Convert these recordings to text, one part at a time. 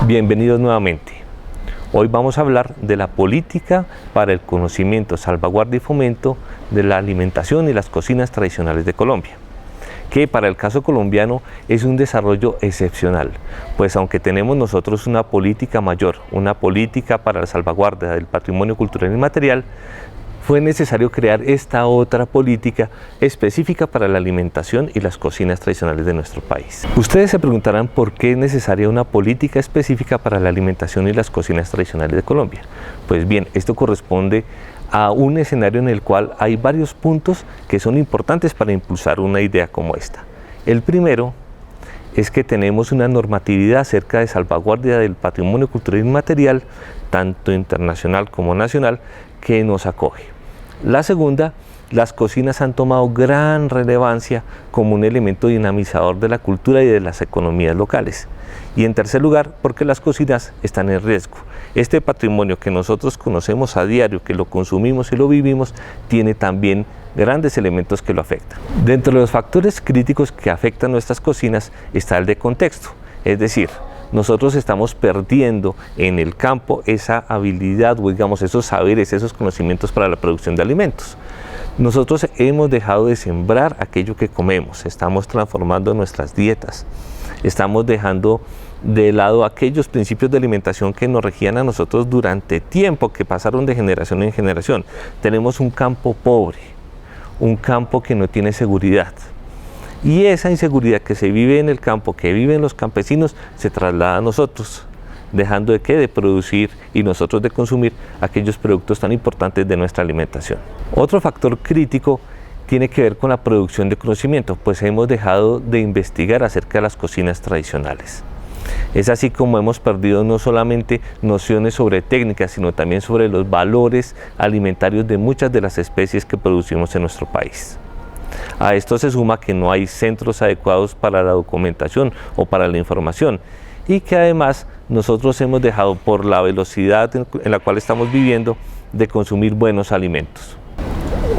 Bienvenidos nuevamente. Hoy vamos a hablar de la política para el conocimiento, salvaguardia y fomento de la alimentación y las cocinas tradicionales de Colombia, que para el caso colombiano es un desarrollo excepcional, pues aunque tenemos nosotros una política mayor, una política para la salvaguardia del patrimonio cultural inmaterial, fue necesario crear esta otra política específica para la alimentación y las cocinas tradicionales de nuestro país. Ustedes se preguntarán por qué es necesaria una política específica para la alimentación y las cocinas tradicionales de Colombia. Pues bien, esto corresponde a un escenario en el cual hay varios puntos que son importantes para impulsar una idea como esta. El primero es que tenemos una normatividad acerca de salvaguardia del patrimonio cultural inmaterial, tanto internacional como nacional, que nos acoge. La segunda, las cocinas han tomado gran relevancia como un elemento dinamizador de la cultura y de las economías locales. Y en tercer lugar, porque las cocinas están en riesgo. Este patrimonio que nosotros conocemos a diario, que lo consumimos y lo vivimos, tiene también grandes elementos que lo afectan. Dentro de los factores críticos que afectan nuestras cocinas está el de contexto, es decir, nosotros estamos perdiendo en el campo esa habilidad, o digamos, esos saberes, esos conocimientos para la producción de alimentos. Nosotros hemos dejado de sembrar aquello que comemos, estamos transformando nuestras dietas, estamos dejando de lado aquellos principios de alimentación que nos regían a nosotros durante tiempo, que pasaron de generación en generación. Tenemos un campo pobre, un campo que no tiene seguridad. Y esa inseguridad que se vive en el campo, que viven los campesinos, se traslada a nosotros, dejando de producir y nosotros de consumir aquellos productos tan importantes de nuestra alimentación. Otro factor crítico tiene que ver con la producción de conocimiento, pues hemos dejado de investigar acerca de las cocinas tradicionales. Es así como hemos perdido no solamente nociones sobre técnicas, sino también sobre los valores alimentarios de muchas de las especies que producimos en nuestro país. A esto se suma que no hay centros adecuados para la documentación o para la información, y que además nosotros hemos dejado, por la velocidad en la cual estamos viviendo, de consumir buenos alimentos.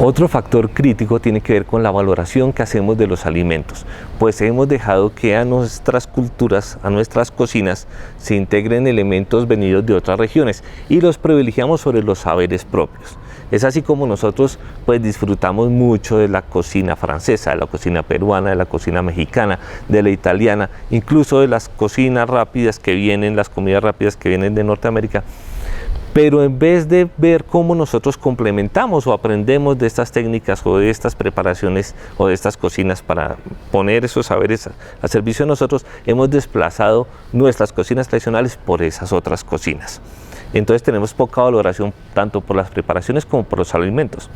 Otro factor crítico tiene que ver con la valoración que hacemos de los alimentos, pues hemos dejado que a nuestras culturas, a nuestras cocinas, se integren elementos venidos de otras regiones y los privilegiamos sobre los saberes propios. Es así como nosotros disfrutamos mucho de la cocina francesa, de la cocina peruana, de la cocina mexicana, de la italiana, incluso de las cocinas rápidas que vienen, las comidas rápidas que vienen de Norteamérica. Pero en vez de ver cómo nosotros complementamos o aprendemos de estas técnicas o de estas preparaciones o de estas cocinas para poner esos saberes a servicio de nosotros, hemos desplazado nuestras cocinas tradicionales por esas otras cocinas. Entonces tenemos poca valoración tanto por las preparaciones como por los alimentos.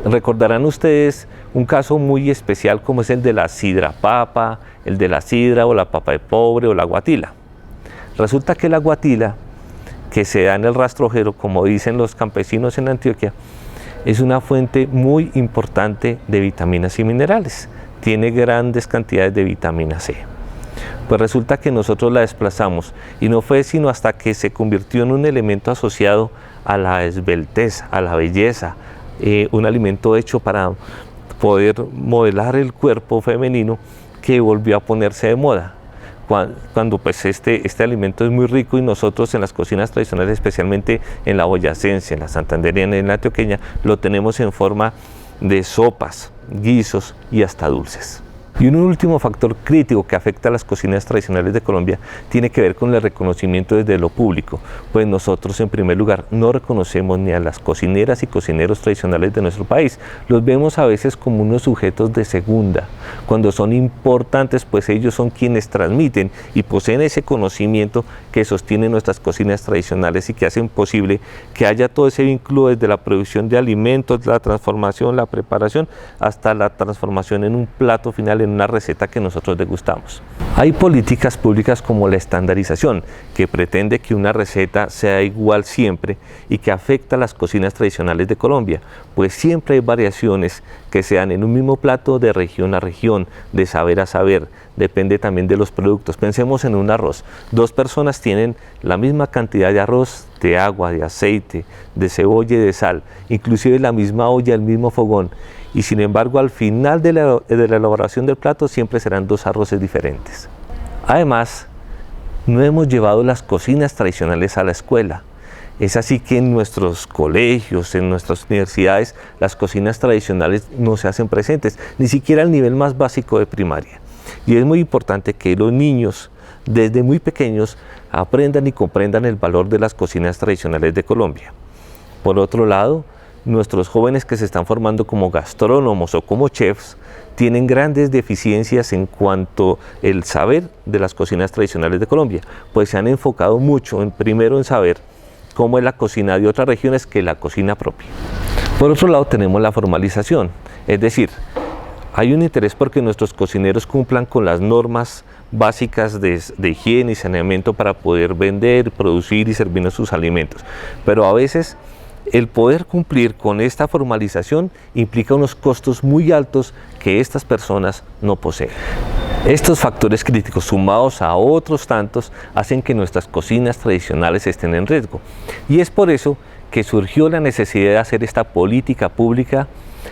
Recordarán ustedes un caso muy especial como es el de la sidra papa, el de la sidra o la papa de pobre o la guatila. Resulta que la guatila, que se da en el rastrojero, como dicen los campesinos en Antioquia, es una fuente muy importante de vitaminas y minerales. Tiene grandes cantidades de vitamina C. Pues resulta que nosotros la desplazamos y no fue sino hasta que se convirtió en un elemento asociado a la esbeltez, a la belleza, un alimento hecho para poder modelar el cuerpo femenino, que volvió a ponerse de moda. Cuando este alimento es muy rico y nosotros en las cocinas tradicionales, especialmente en la boyacense, en la santandereana y en la antioqueña, lo tenemos en forma de sopas, guisos y hasta dulces. Y un último factor crítico que afecta a las cocinas tradicionales de Colombia tiene que ver con el reconocimiento desde lo público, pues nosotros en primer lugar no reconocemos ni a las cocineras y cocineros tradicionales de nuestro país. Los vemos a veces como unos sujetos de segunda, cuando son importantes, pues ellos son quienes transmiten y poseen ese conocimiento que sostiene nuestras cocinas tradicionales y que hacen posible que haya todo ese vínculo desde la producción de alimentos, la transformación, la preparación, hasta la transformación en un plato final, en una receta que nosotros degustamos. Hay políticas públicas como la estandarización, que pretende que una receta sea igual siempre y que afecta a las cocinas tradicionales de Colombia, pues siempre hay variaciones que se dan en un mismo plato de región a región, de saber a saber, depende también de los productos. Pensemos en un arroz. Dos personas tienen la misma cantidad de arroz, de agua, de aceite, de cebolla y de sal, inclusive la misma olla, el mismo fogón, y sin embargo al final de la elaboración del plato siempre serán dos arroces diferentes. Además, no hemos llevado las cocinas tradicionales a la escuela. Es así que en nuestros colegios, en nuestras universidades, las cocinas tradicionales no se hacen presentes, ni siquiera al nivel más básico de primaria. Y es muy importante que los niños, desde muy pequeños, aprendan y comprendan el valor de las cocinas tradicionales de Colombia. Por otro lado, nuestros jóvenes que se están formando como gastrónomos o como chefs tienen grandes deficiencias en cuanto al saber de las cocinas tradicionales de Colombia, pues se han enfocado mucho primero en saber cómo es la cocina de otras regiones que la cocina propia. Por otro lado tenemos la formalización, es decir, hay un interés porque nuestros cocineros cumplan con las normas básicas de higiene y saneamiento para poder vender, producir y servirnos sus alimentos, pero a veces el poder cumplir con esta formalización implica unos costos muy altos que estas personas no poseen. Estos factores críticos, sumados a otros tantos, hacen que nuestras cocinas tradicionales estén en riesgo. Y es por eso que surgió la necesidad de hacer esta política pública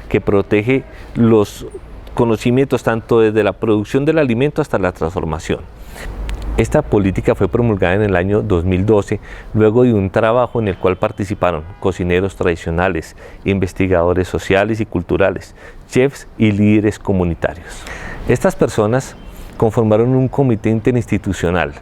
que protege los conocimientos tanto desde la producción del alimento hasta la transformación. Esta política fue promulgada en el año 2012, luego de un trabajo en el cual participaron cocineros tradicionales, investigadores sociales y culturales, chefs y líderes comunitarios. Estas personas conformaron un comité interinstitucional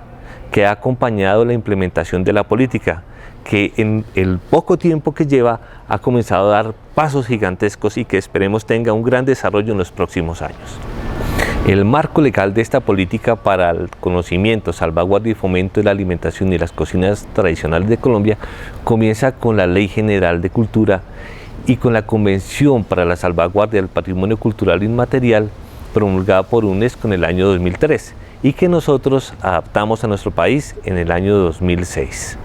que ha acompañado la implementación de la política, que en el poco tiempo que lleva ha comenzado a dar pasos gigantescos y que esperemos tenga un gran desarrollo en los próximos años. El marco legal de esta política para el conocimiento, salvaguardia y fomento de la alimentación y las cocinas tradicionales de Colombia comienza con la Ley General de Cultura y con la Convención para la Salvaguardia del Patrimonio Cultural Inmaterial promulgada por UNESCO en el año 2003 y que nosotros adaptamos a nuestro país en el año 2006.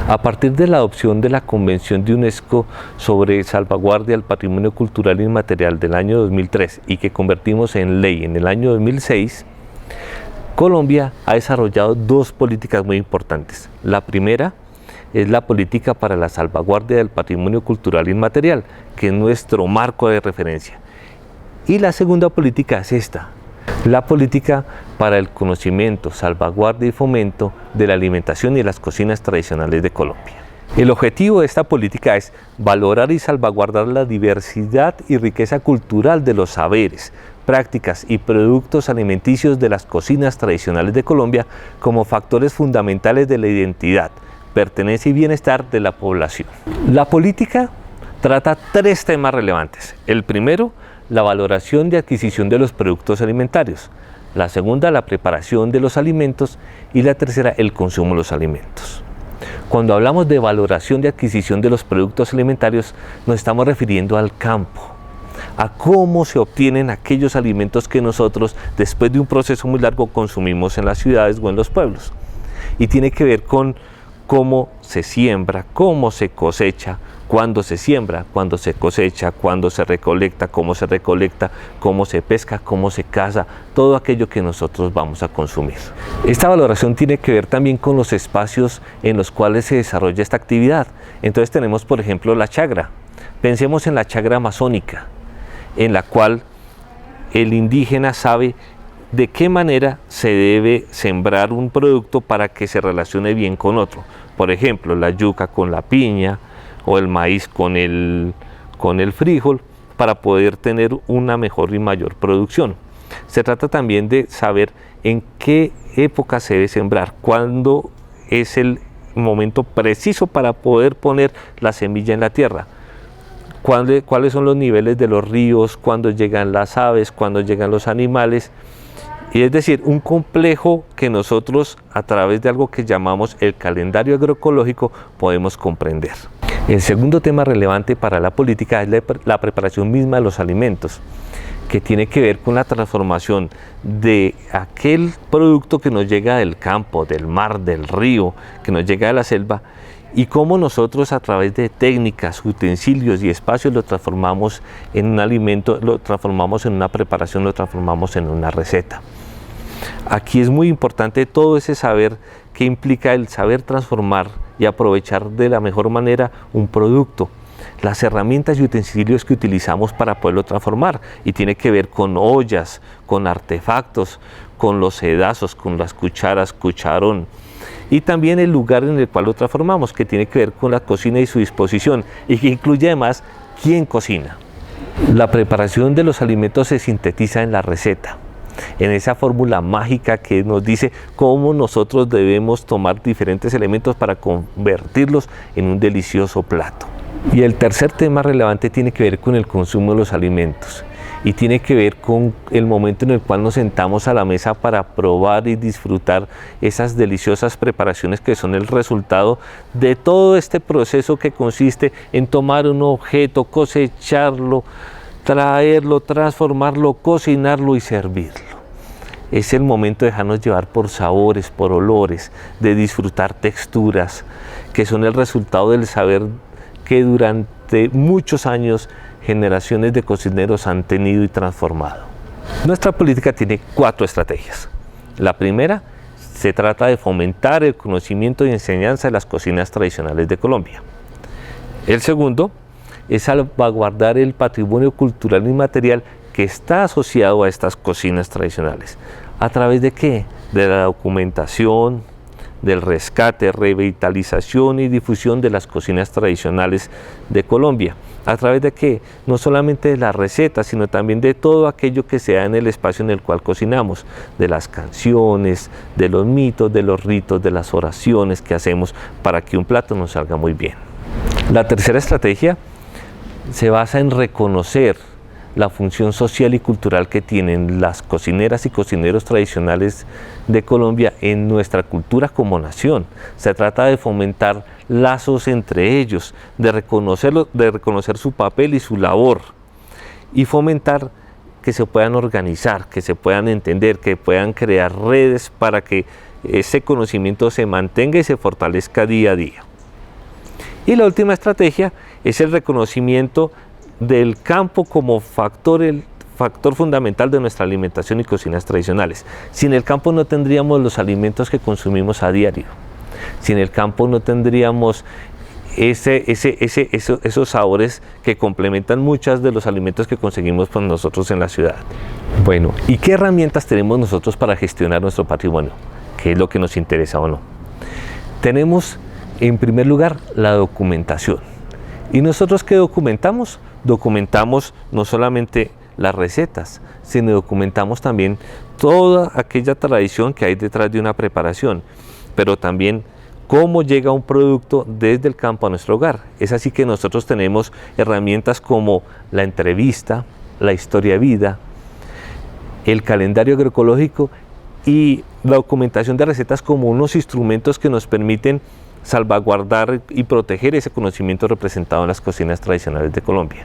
A partir de la adopción de la Convención de UNESCO sobre salvaguardia del patrimonio cultural inmaterial del año 2003 y que convertimos en ley en el año 2006, Colombia ha desarrollado dos políticas muy importantes. La primera es la política para la salvaguardia del patrimonio cultural inmaterial, que es nuestro marco de referencia. Y la segunda política es esta, la política para el conocimiento, salvaguardia y fomento de la alimentación y las cocinas tradicionales de Colombia. El objetivo de esta política es valorar y salvaguardar la diversidad y riqueza cultural de los saberes, prácticas y productos alimenticios de las cocinas tradicionales de Colombia como factores fundamentales de la identidad, pertenencia y bienestar de la población. La política trata tres temas relevantes. El primero, la valoración de adquisición de los productos alimentarios. La segunda, la preparación de los alimentos. Y la tercera, el consumo de los alimentos. Cuando hablamos de valoración de adquisición de los productos alimentarios, nos estamos refiriendo al campo, a cómo se obtienen aquellos alimentos que nosotros, después de un proceso muy largo, consumimos en las ciudades o en los pueblos. Y tiene que ver con cómo se siembra, cómo se cosecha, cuándo se siembra, cuándo se cosecha, cuándo se recolecta, cómo se pesca, cómo se caza, todo aquello que nosotros vamos a consumir. Esta valoración tiene que ver también con los espacios en los cuales se desarrolla esta actividad. Entonces tenemos, por ejemplo, la chagra. Pensemos en la chagra amazónica, en la cual el indígena sabe de qué manera se debe sembrar un producto para que se relacione bien con otro. Por ejemplo, la yuca con la piña, o el maíz con el frijol, para poder tener una mejor y mayor producción. Se trata también de saber en qué época se debe sembrar, cuándo es el momento preciso para poder poner la semilla en la tierra, cuáles son los niveles de los ríos, cuándo llegan las aves, cuándo llegan los animales. Y es decir, un complejo que nosotros a través de algo que llamamos el calendario agroecológico podemos comprender. El segundo tema relevante para la política es la preparación misma de los alimentos, que tiene que ver con la transformación de aquel producto que nos llega del campo, del mar, del río, que nos llega de la selva, y cómo nosotros a través de técnicas, utensilios y espacios lo transformamos en un alimento, lo transformamos en una preparación, lo transformamos en una receta. Aquí es muy importante todo ese saber que implica el saber transformar y aprovechar de la mejor manera un producto, las herramientas y utensilios que utilizamos para poderlo transformar, y tiene que ver con ollas, con artefactos, con los sedazos, con las cucharas, cucharón. Y también el lugar en el cual lo transformamos, que tiene que ver con la cocina y su disposición, y que incluye además quién cocina. La preparación de los alimentos se sintetiza en la receta, en esa fórmula mágica que nos dice cómo nosotros debemos tomar diferentes elementos para convertirlos en un delicioso plato. Y el tercer tema relevante tiene que ver con el consumo de los alimentos y tiene que ver con el momento en el cual nos sentamos a la mesa para probar y disfrutar esas deliciosas preparaciones que son el resultado de todo este proceso que consiste en tomar un objeto, cosecharlo, traerlo, transformarlo, cocinarlo y servirlo. Es el momento de dejarnos llevar por sabores, por olores, de disfrutar texturas, que son el resultado del saber que durante muchos años generaciones de cocineros han tenido y transformado. Nuestra política tiene 4 estrategias. La primera se trata de fomentar el conocimiento y enseñanza de las cocinas tradicionales de Colombia. El segundo es salvaguardar el patrimonio cultural y material que está asociado a estas cocinas tradicionales. ¿A través de qué? De la documentación, del rescate, revitalización y difusión de las cocinas tradicionales de Colombia. ¿A través de qué? No solamente de las recetas, sino también de todo aquello que se da en el espacio en el cual cocinamos, de las canciones, de los mitos, de los ritos, de las oraciones que hacemos para que un plato nos salga muy bien. La tercera estrategia se basa en reconocer la función social y cultural que tienen las cocineras y cocineros tradicionales de Colombia en nuestra cultura como nación. Se trata de fomentar lazos entre ellos, de reconocer su papel y su labor, y fomentar que se puedan organizar, que se puedan entender, que puedan crear redes para que ese conocimiento se mantenga y se fortalezca día a día. Y la última estrategia es el reconocimiento del campo como el factor fundamental de nuestra alimentación y cocinas tradicionales. Sin el campo no tendríamos los alimentos que consumimos a diario. Sin el campo no tendríamos esos sabores que complementan muchos de los alimentos que conseguimos con nosotros en la ciudad. Bueno, ¿y qué herramientas tenemos nosotros para gestionar nuestro patrimonio? ¿Qué es lo que nos interesa o no? Tenemos, en primer lugar, la documentación. ¿Y nosotros qué documentamos? Documentamos no solamente las recetas, sino documentamos también toda aquella tradición que hay detrás de una preparación, pero también cómo llega un producto desde el campo a nuestro hogar. Es así que nosotros tenemos herramientas como la entrevista, la historia de vida, el calendario agroecológico y la documentación de recetas como unos instrumentos que nos permiten salvaguardar y proteger ese conocimiento representado en las cocinas tradicionales de Colombia.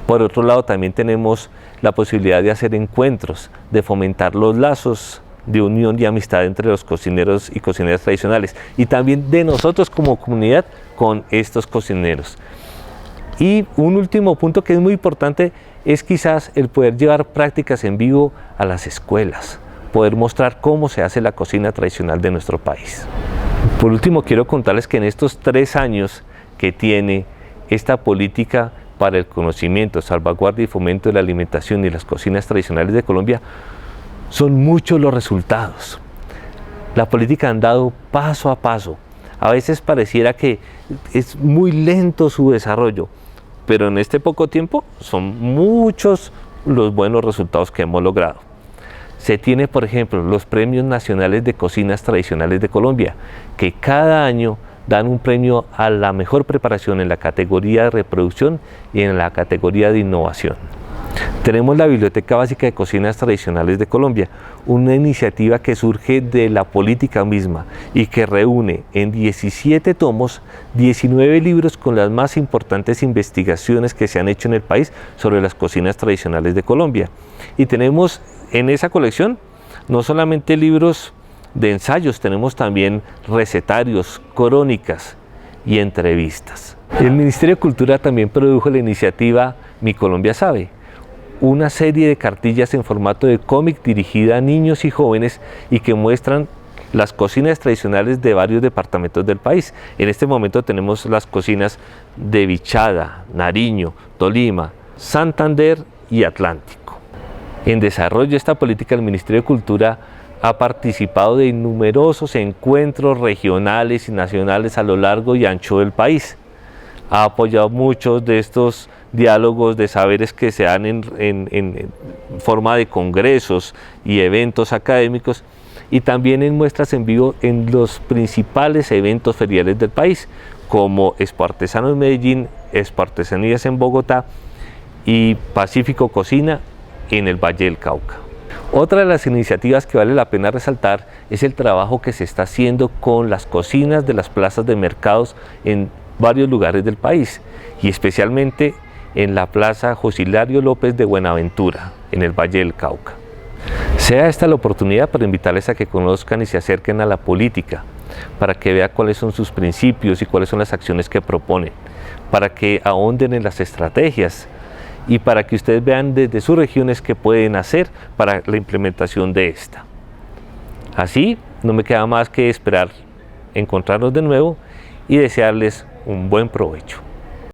Por otro lado, también tenemos la posibilidad de hacer encuentros, de fomentar los lazos de unión y amistad entre los cocineros y cocineras tradicionales, y también de nosotros como comunidad con estos cocineros. Y un último punto que es muy importante es quizás el poder llevar prácticas en vivo a las escuelas, poder mostrar cómo se hace la cocina tradicional de nuestro país. Por último, quiero contarles que en estos 3 años que tiene esta política para el conocimiento, salvaguardia y fomento de la alimentación y las cocinas tradicionales de Colombia, son muchos los resultados. La política ha andado paso a paso. A veces pareciera que es muy lento su desarrollo, pero en este poco tiempo son muchos los buenos resultados que hemos logrado. Se tiene, por ejemplo, los Premios Nacionales de Cocinas Tradicionales de Colombia, que cada año dan un premio a la mejor preparación en la categoría de reproducción y en la categoría de innovación. Tenemos la Biblioteca Básica de Cocinas Tradicionales de Colombia, una iniciativa que surge de la política misma y que reúne en 17 tomos 19 libros con las más importantes investigaciones que se han hecho en el país sobre las cocinas tradicionales de Colombia. Y tenemos en esa colección no solamente libros de ensayos, tenemos también recetarios, crónicas y entrevistas. El Ministerio de Cultura también produjo la iniciativa Mi Colombia Sabe, una serie de cartillas en formato de cómic dirigida a niños y jóvenes y que muestran las cocinas tradicionales de varios departamentos del país. En este momento tenemos las cocinas de Vichada, Nariño, Tolima, Santander y Atlántico. En desarrollo de esta política, el Ministerio de Cultura ha participado de numerosos encuentros regionales y nacionales a lo largo y ancho del país. Ha apoyado muchos de estos diálogos de saberes que se dan en forma de congresos y eventos académicos, y también en muestras en vivo en los principales eventos feriales del país, como Expo Artesano en Medellín, Expo Artesanías en Bogotá y Pacífico Cocina en el Valle del Cauca. Otra de las iniciativas que vale la pena resaltar es el trabajo que se está haciendo con las cocinas de las plazas de mercados en varios lugares del país, y especialmente en la Plaza José Hilario López de Buenaventura, en el Valle del Cauca. Sea esta la oportunidad para invitarles a que conozcan y se acerquen a la política, para que vean cuáles son sus principios y cuáles son las acciones que proponen, para que ahonden en las estrategias y para que ustedes vean desde sus regiones qué pueden hacer para la implementación de esta. Así, no me queda más que esperar encontrarnos de nuevo y desearles un buen provecho.